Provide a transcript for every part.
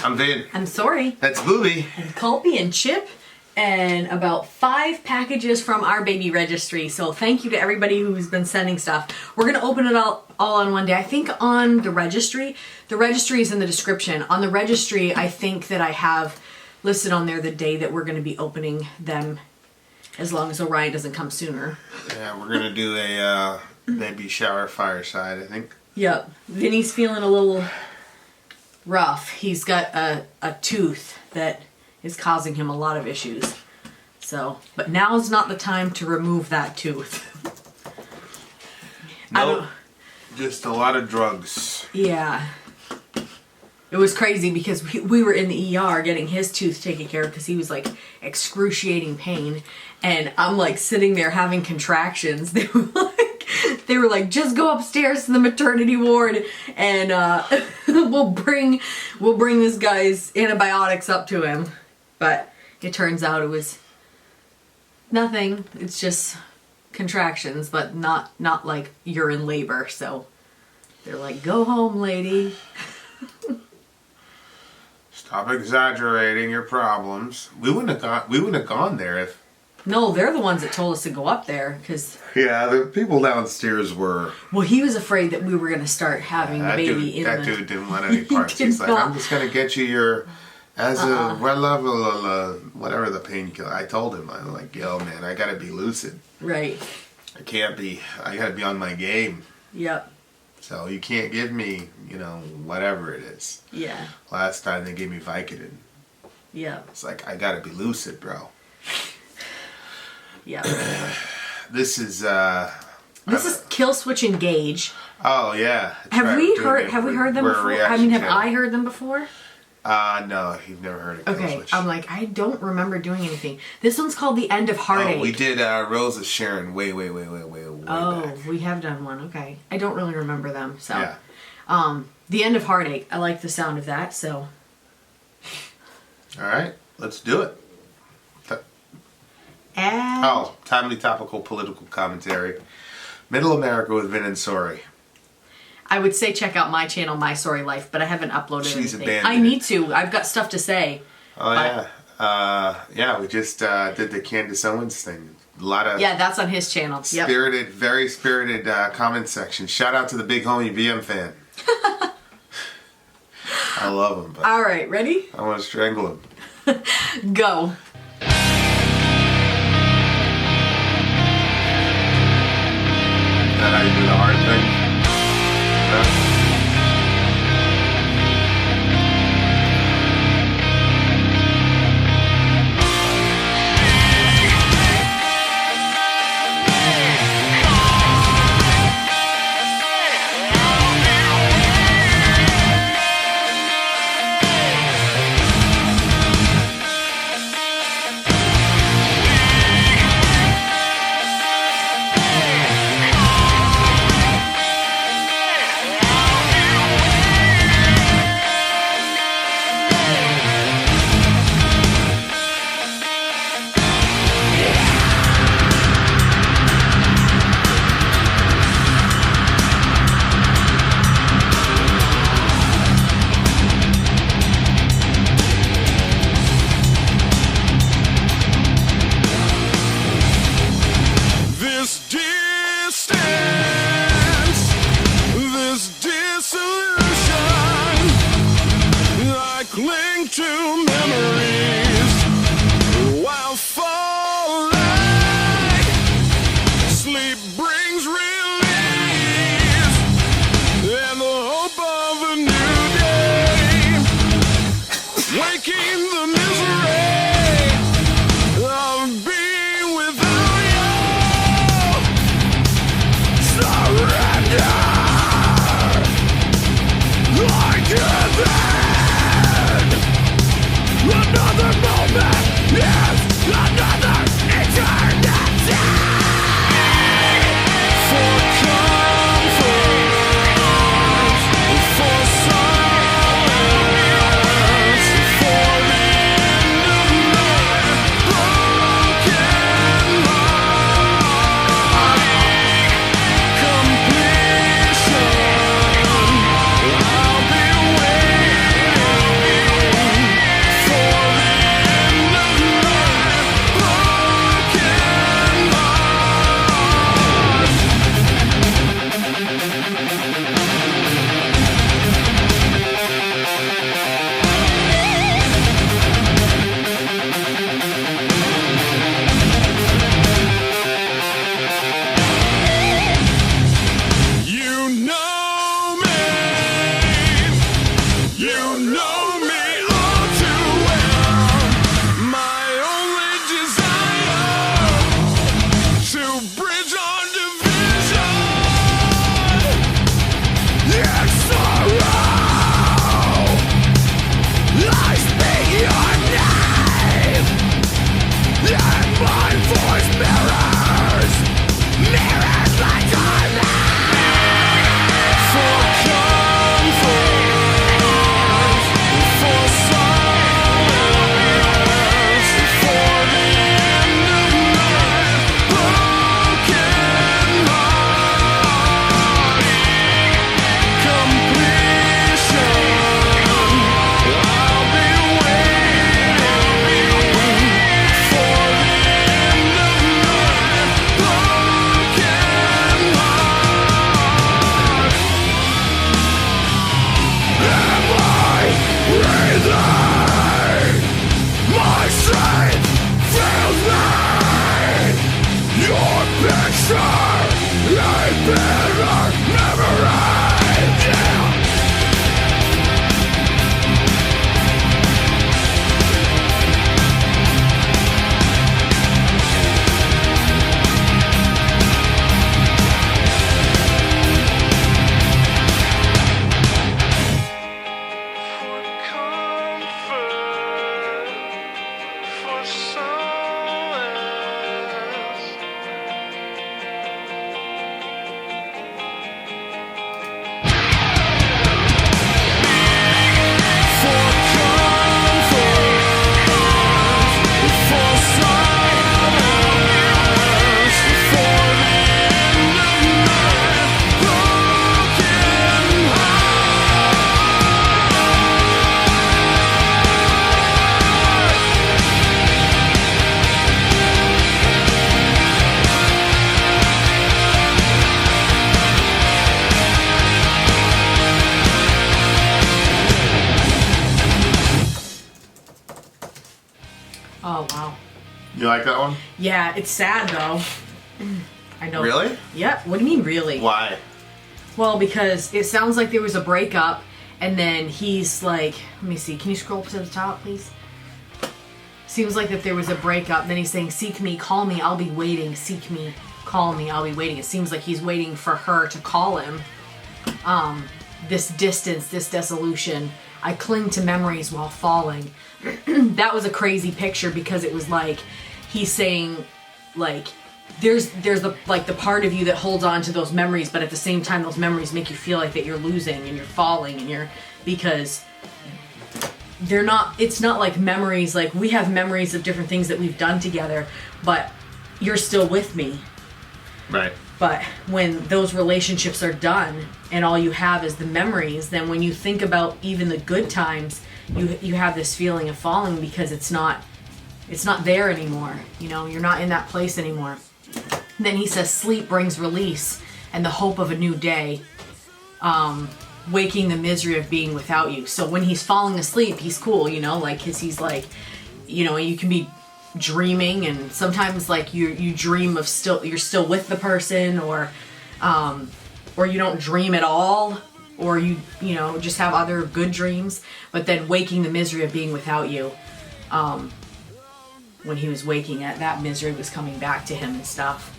I'm Vin. I'm Sori. That's Booby. And Culpy and Chip. And about 5 packages from our baby registry. So thank you to everybody who's been sending stuff. We're going to open it all on one day. I think on the registry is in the description. On the registry, I think that I have listed on there the day that we're going to be opening them, as long as Orion doesn't come sooner. Yeah, we're going to do a baby shower fireside, I think. Yep. Vinny's feeling a little rough. He's got a tooth that is causing him a lot of issues. So, but now's not the time to remove that tooth. Nope. Just a lot of drugs. Yeah. It was crazy because we were in the ER getting his tooth taken care of because he was like excruciating pain. And I'm like sitting there having contractions. They were like, just go upstairs to the maternity ward and we'll bring this guy's antibiotics up to him. But it turns out it was nothing. It's just contractions, but not like you're in labor. So they're like, go home, lady. Stop exaggerating your problems. We wouldn't have gone there if. No, they're the ones that told us to go up there because. Yeah, the people downstairs were. Well, he was afraid that we were going to start having the baby That dude didn't want any parts. He's like, I'm just going to get you your. Whatever the painkiller. I told him, I'm like, yo, man, I gotta be lucid. Right. I gotta be on my game. Yep. So you can't give me, whatever it is. Yeah. Last time they gave me Vicodin. Yeah. It's like, I gotta be lucid, bro. Yeah. This is Killswitch Engage. Oh yeah. Have we heard them before? I mean, have I heard them before? No, you've never heard of Okay, Killswitch. I'm like, I don't remember doing anything. This one's called The End of Heartache. Oh, we did Rose of Sharon way back. We have done one. Okay. I don't really remember them. So, yeah. The End of Heartache. I like the sound of that, so. All right, let's do it. And Timely topical political commentary. Middle America with Vin and Sori. I would say check out my channel, My Sori Life, but I haven't uploaded anything. Abandoned I need to. I've got stuff to say. Oh, yeah. We just did the Candace Owens thing. A lot of that's on his channel. very spirited comment section. Shout out to the big homie VM fan. I love him. But all right, ready? I want to strangle him. Go. Is that how you do the hard thing? You like that one? Yeah, it's sad though. I know. Really? Yep. What do you mean, really? Why? Well, because it sounds like there was a breakup, and then he's like, let me see, can you scroll up to the top, please? Seems like that there was a breakup, then he's saying, seek me, call me, I'll be waiting, seek me, call me, I'll be waiting. It seems like he's waiting for her to call him. This distance, this dissolution, I cling to memories while falling. That was a crazy picture because it was like, he's saying, like, there's the part of you that holds on to those memories, but at the same time those memories make you feel like that you're losing and you're falling and because they're not, it's not like memories, like we have memories of different things that we've done together, but you're still with me. Right. But when those relationships are done and all you have is the memories, then when you think about even the good times, you have this feeling of falling because it's not there anymore. You're not in that place anymore. Then he says, sleep brings release and the hope of a new day, waking the misery of being without you. So when he's falling asleep, he's cool, cause he's like, you can be dreaming and sometimes like you dream of you're still with the person or you don't dream at all or you just have other good dreams, but then waking the misery of being without you. When he was waking at that misery was coming back to him and stuff.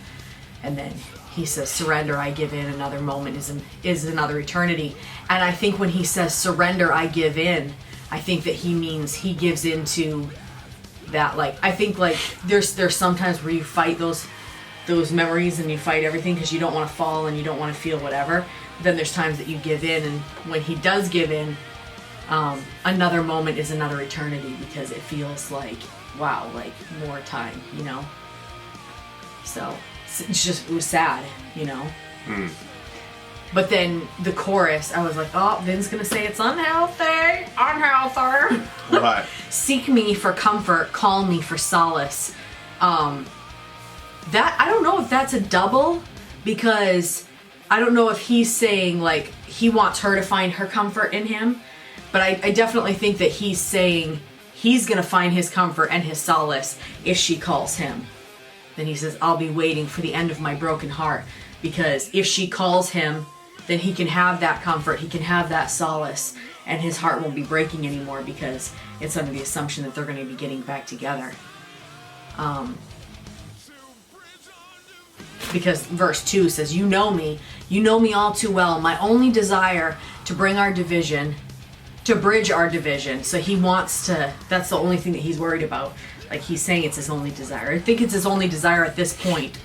And then he says, surrender, I give in, another moment is another eternity. And I think when he says surrender, I give in, I think that he means he gives into that. Like, I think like there's sometimes where you fight those memories and you fight everything because you don't want to fall and you don't want to feel whatever. But then there's times that you give in, and when he does give in, another moment is another eternity because it feels like, wow, like more time, So it was sad, But then the chorus, I was like, oh, Vin's gonna say it's unhealthy. What? Seek me for comfort, call me for solace. That, I don't know if that's a double, because I don't know if he's saying like he wants her to find her comfort in him, but I definitely think that he's saying he's gonna find his comfort and his solace if she calls him. Then he says, I'll be waiting for the end of my broken heart, because if she calls him, then he can have that comfort, he can have that solace, and his heart won't be breaking anymore because it's under the assumption that they're going to be getting back together. Because verse 2 says, you know me all too well, my only desire to bring our division, to bridge our division. So he wants to, that's the only thing that he's worried about. Like, he's saying it's his only desire. I think it's his only desire at this point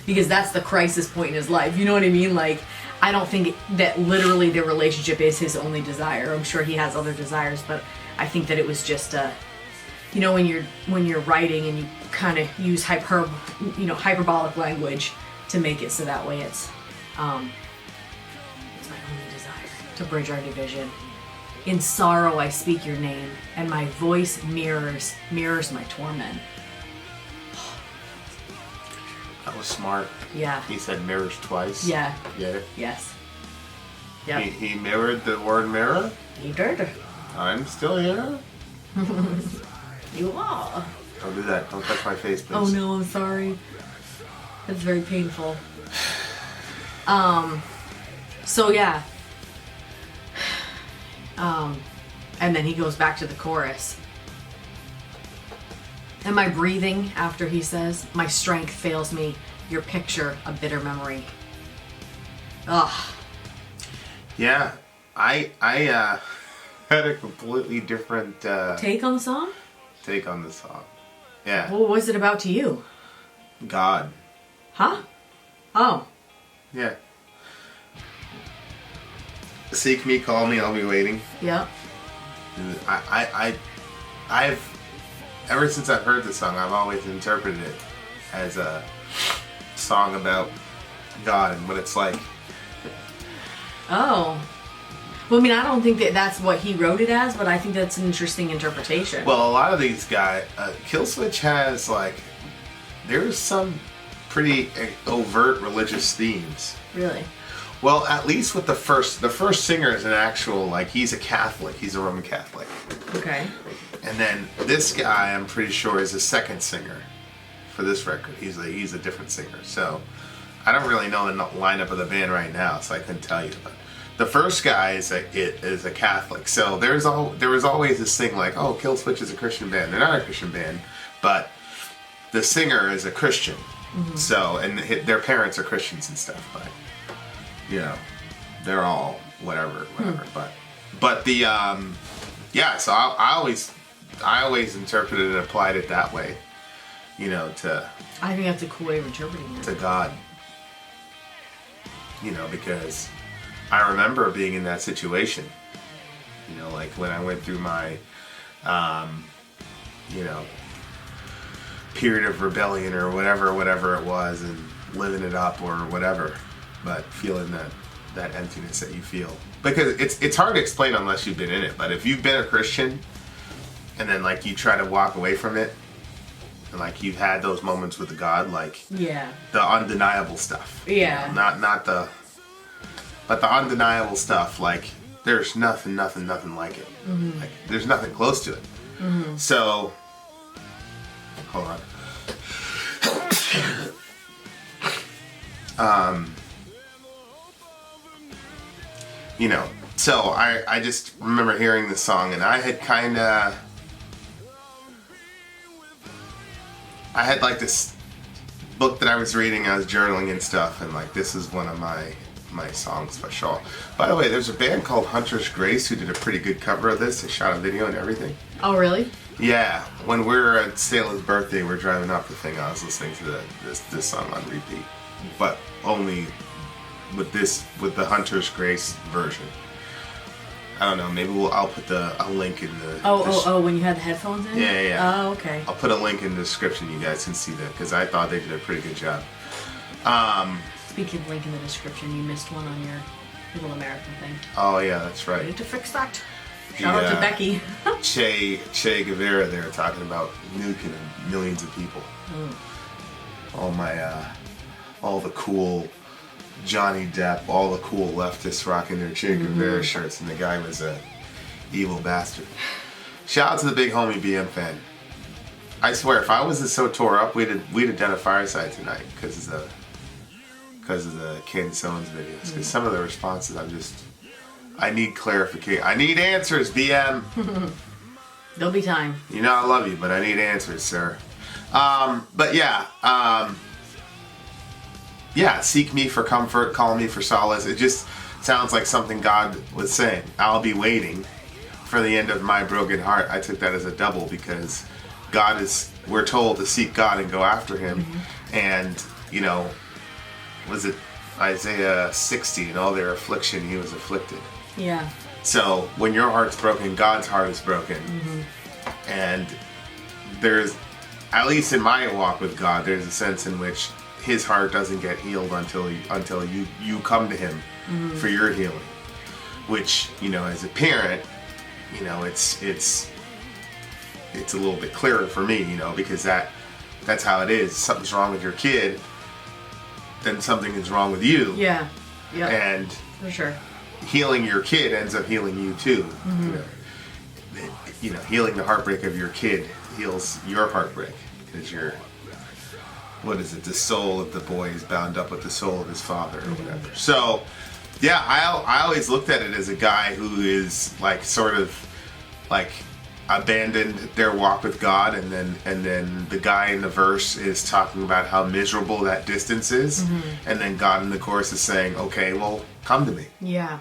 because that's the crisis point in his life. You know what I mean? Like, I don't think that literally their relationship is his only desire. I'm sure he has other desires, but I think that it was just when you're writing and you kind of use hyperbolic language to make it so that way it's my only desire to bridge our division. In sorrow I speak your name, and my voice mirrors my torment. That was smart. Yeah. He said mirrors twice. Yeah. Yeah. Yes. Yep. He mirrored the word mirror. He did. I'm still here. You are. Don't do that. Don't touch my face, please. Oh no, I'm sorry. That's very painful. So yeah. And then he goes back to the chorus. Am I breathing? After he says, my strength fails me. Your picture, a bitter memory. Ugh. Yeah, I had a completely different Take on the song? take on the song. Yeah. What was it about to you? God. Huh? Oh. Yeah. Seek me, call me, I'll be waiting. Yeah. And I've ever since I've heard this song, I've always interpreted it as a song about God and what it's like. Oh. Well, I mean, I don't think that that's what he wrote it as, but I think that's an interesting interpretation. Well, a lot of these guys, Killswitch has there's some pretty overt religious themes. Really? Well, at least with the first singer is an actual, he's a Catholic. He's a Roman Catholic. Okay. And then this guy, I'm pretty sure, is a second singer. for this record. He's a different singer. So I don't really know the lineup of the band right now, so I couldn't tell you. But the first guy is a Catholic. So there was always this thing like, oh, Killswitch is a Christian band. They're not a Christian band, but the singer is a Christian. Mm-hmm. So, and their parents are Christians and stuff, but you know, they're all whatever. But the yeah. So I always interpreted and applied it that way. You know, I think that's a cool way of interpreting it. To God. You know, because I remember being in that situation. You know, like when I went through my, you know, period of rebellion or whatever it was, and living it up or whatever, but feeling that emptiness that you feel. Because it's hard to explain unless you've been in it. But if you've been a Christian and then like you try to walk away from it, and like you've had those moments with God, like the undeniable stuff. Yeah. You know, but the undeniable stuff, like there's nothing like it. Mm-hmm. Like there's nothing close to it. Mm-hmm. So hold on. You know, so I just remember hearing this song, and I had like this book that I was reading, I was journaling and stuff, and like this is one of my songs for sure. By the way, there's a band called Hunter's Grace who did a pretty good cover of this. They shot a video and everything. Oh, really? Yeah. When we were at Salah's birthday, we're driving up the thing, I was listening to this song on repeat. But only with the Hunter's Grace version. I don't know, maybe I'll put a link in the... when you had the headphones in? Yeah. Oh, okay. I'll put a link in the description, you guys can see that, because I thought they did a pretty good job. Speaking of link in the description, you missed one on your Middle American thing. Oh yeah, that's right. You need to fix that. Shout out to Becky. Che Guevara there talking about nuking millions of people. All the cool Johnny Depp, all the cool leftists rocking their Che Guevara shirts, and the guy was a evil bastard. Shout out to the big homie BM fan. I swear, if I wasn't so tore up, we'd have done a fireside tonight because of the Candace Owens videos. Because some of the responses, I need clarification. I need answers, BM. There'll be time. You know I love you, but I need answers, sir. But yeah. Yeah, seek me for comfort, call me for solace. It just sounds like something God was saying. I'll be waiting for the end of my broken heart. I took that as a double because we're told to seek God and go after Him. Mm-hmm. And, you know, was it Isaiah 60, in all their affliction He was afflicted. Yeah. So when your heart's broken, God's heart is broken. Mm-hmm. And there's, at least in my walk with God, there's a sense in which His heart doesn't get healed until you come to Him for your healing. Which, you know, as a parent, you know, it's a little bit clearer for me, you know, because that's how it is. Something's wrong with your kid, then something is wrong with you. Yeah. Yeah. And for sure, healing your kid ends up healing you too. Mm-hmm. You know, healing the heartbreak of your kid heals your heartbreak because what is it? The soul of the boy is bound up with the soul of his father, or whatever. So, yeah, I always looked at it as a guy who is like sort of like abandoned their walk with God, and then the guy in the verse is talking about how miserable that distance is, and then God in the chorus is saying, "Okay, well, come to me." Yeah.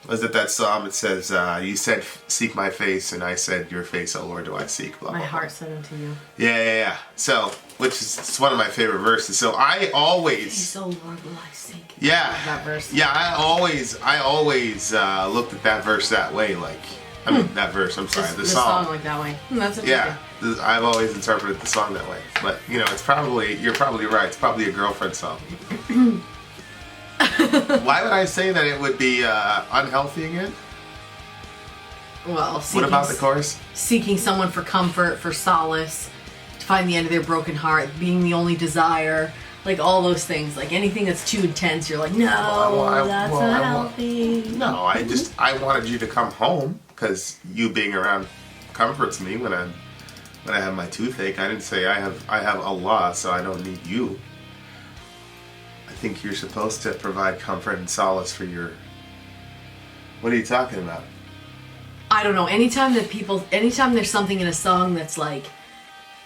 Was it that psalm? It says, "You said, seek my face, and I said, your face, O Lord, do I seek." Blah, my blah, heart blah. said unto you. Yeah. So, which is it's one of my favorite verses. So I always. O Lord, will I seek. Yeah. That verse. Yeah, I always looked at that verse that way. Like, I mean, that verse. I'm sorry, the song. Like that way. That's interesting. Yeah, I've always interpreted the song that way. But you know, you're probably right. It's probably a girlfriend song. Why would I say that it would be unhealthy again? Well, what about the chorus? Seeking someone for comfort, for solace, to find the end of their broken heart, being the only desire, like all those things. Like anything that's too intense, you're like, no, that's not healthy. No, I wanted you to come home because you being around comforts me when I'm when I had my toothache. I didn't say I have Allah, so I don't need you. I think you're supposed to provide comfort and solace for your... What are you talking about? I don't know. Anytime there's something in a song that's like,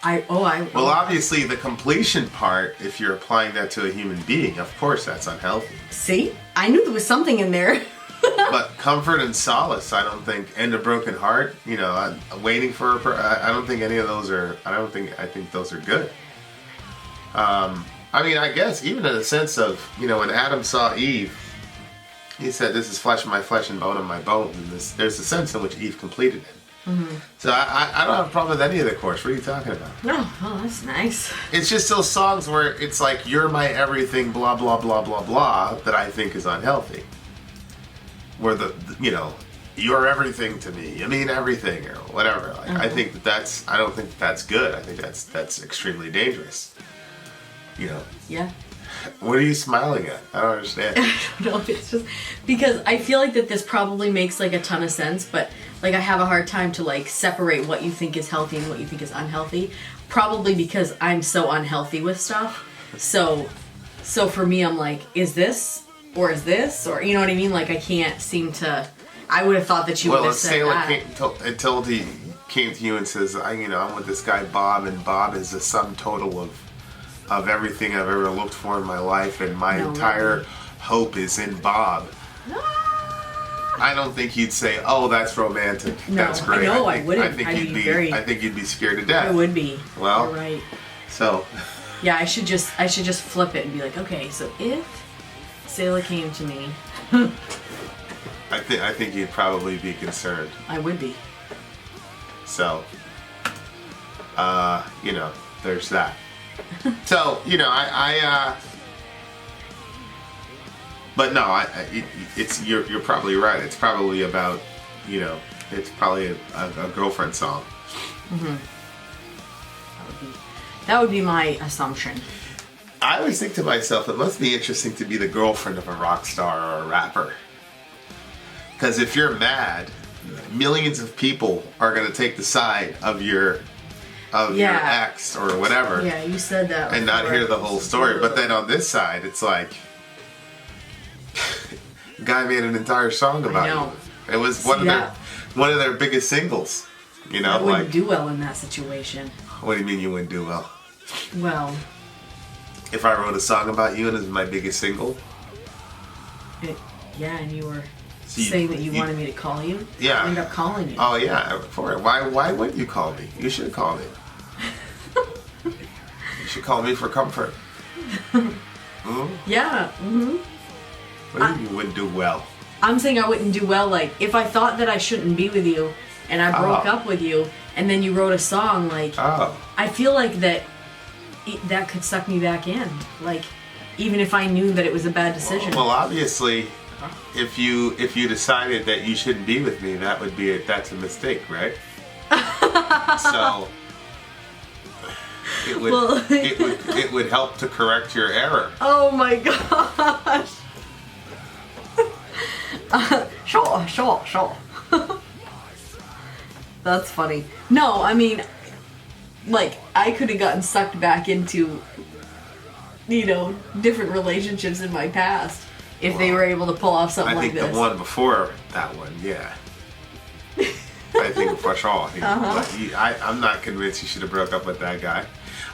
Well, obviously the completion part, if you're applying that to a human being, of course that's unhealthy. See? I knew there was something in there. But comfort and solace, I don't think, and a broken heart, you know, waiting for I don't think any of those are, I think those are good. I mean, I guess even in the sense of, you know, when Adam saw Eve, he said, "This is flesh of my flesh and bone of my bone." And there's a sense in which Eve completed it. Mm-hmm. So I don't have a problem with any of the chorus. What are you talking about? Oh, that's nice. It's just those songs where it's like, "You're my everything," blah, blah, blah, blah, blah, that I think is unhealthy. Where you know, "You're everything to me. I mean everything," or whatever. Like, I think I don't think that's good. I think that's extremely dangerous. You know? Yeah. What are you smiling at? I don't understand. I don't know. It's just because I feel like that this probably makes like a ton of sense, but like I have a hard time to like separate what you think is healthy and what you think is unhealthy. Probably because I'm so unhealthy with stuff. So for me, I'm like, is this or is this, or you know what I mean? Like I can't seem to. I would have thought that you would have said Until he came to you and says, I'm with this guy Bob, and Bob is the sum total of everything I've ever looked for in my life, and my entire hope is in Bob. I don't think you'd say, "Oh, that's romantic. No, that's great." I wouldn't. I think you'd be scared to death. I would be. Well, you're right. So. Yeah, I should just flip it and be like, okay, so if Selah came to me. I think you'd probably be concerned. I would be. So, there's that. So, but no, you're probably right. It's probably about, it's probably a girlfriend song. Mm-hmm. That would be my assumption. I always think to myself, it must be interesting to be the girlfriend of a rock star or a rapper. Because if you're mad, millions of people are going to take the side of your ex or whatever. Yeah, you said that. And not hear the whole story. But then on this side, it's like, guy made an entire song about you. It was one of their biggest singles. I wouldn't do well in that situation. What do you mean you wouldn't do well? Well, if I wrote a song about you and it was my biggest single? And you were saying that you wanted me to call you? Yeah. I ended up calling you. Oh, yeah. For it. Why wouldn't you call me? You should call me. You should call me for comfort. Mm-hmm. Yeah. Mm-hmm. What do you mean you wouldn't do well? I'm saying I wouldn't do well, like, if I thought that I shouldn't be with you and I broke up with you and then you wrote a song, like, I feel like that could suck me back in. Like, even if I knew that it was a bad decision. Well, obviously, if you decided that you shouldn't be with me, that's a mistake, right? So it would help to correct your error. Oh my gosh. Sure. That's funny. No, I mean, like, I could have gotten sucked back into, different relationships in my past if they were able to pull off something like this. I think the one before that one, yeah. I think for sure. I'm not convinced you should have broke up with that guy.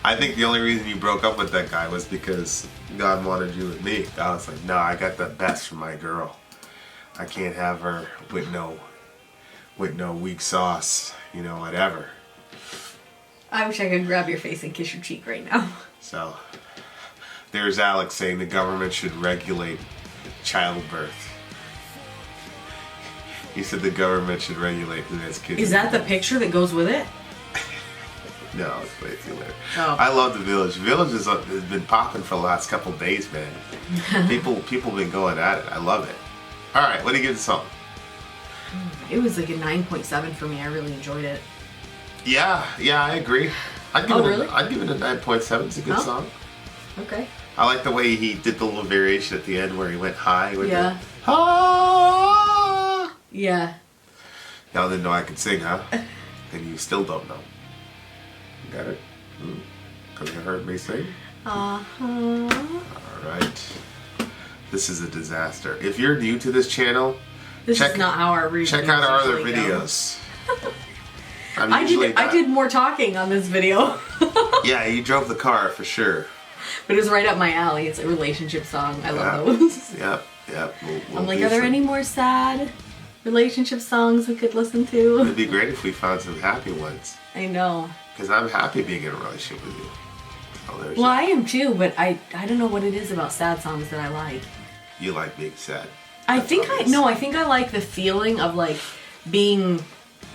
I think the only reason you broke up with that guy was because God wanted you with me. God was like, no, I got the best for my girl. I can't have her with no weak sauce, whatever. I wish I could grab your face and kiss your cheek right now. So, there's Alex saying the government should regulate childbirth. He said the government should regulate who has kids. Is that the picture that goes with it? No, it's way too later. Oh. I love the Village. Village has been popping for the last couple days, man. People been going at it. I love it. All right, what do you give the song? It was like a 9.7 for me. I really enjoyed it. Yeah, I agree. I'd give it a 9.7. It's a good song. Okay. I like the way he did the little variation at the end where he went high with the Yeah. Y'all didn't know I could sing, huh? And you still don't know. Got it? Have you heard me sing? Uh-huh. Alright. This is a disaster. If you're new to this channel, This is not how our reviews check out our other usually go. videos. I did more talking on this video. Yeah, you drove the car for sure. But it was right up my alley. It's a relationship song. I love those. Yep. I'm like, are there any more sad relationship songs we could listen to? It'd be great if we found some happy ones. I know. Because I'm happy being in a relationship with you. Oh, Well, I am too, but I don't know what it is about sad songs that I like. You like being sad. I think I like the feeling of like being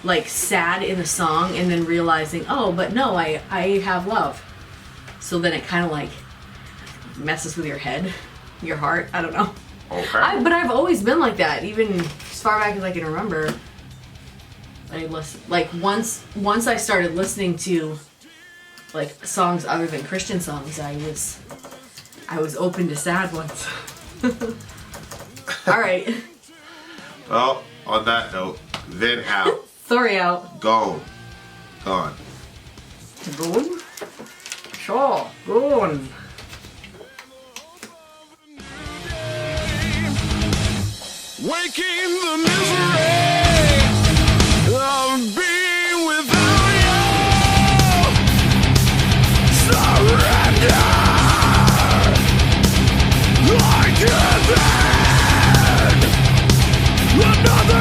like sad in the song and then realizing, oh, but no, I have love. So then it kind of like messes with your head, your heart. I don't know. Okay. But I've always been like that, even as far back as I can remember. Once I started listening to like songs other than Christian songs, I was open to sad ones. All right. Well, on that note, Vin out. Sorry out. Gone. Gone. Gone? Sure, gone. Waking the misery of being without you. Surrender.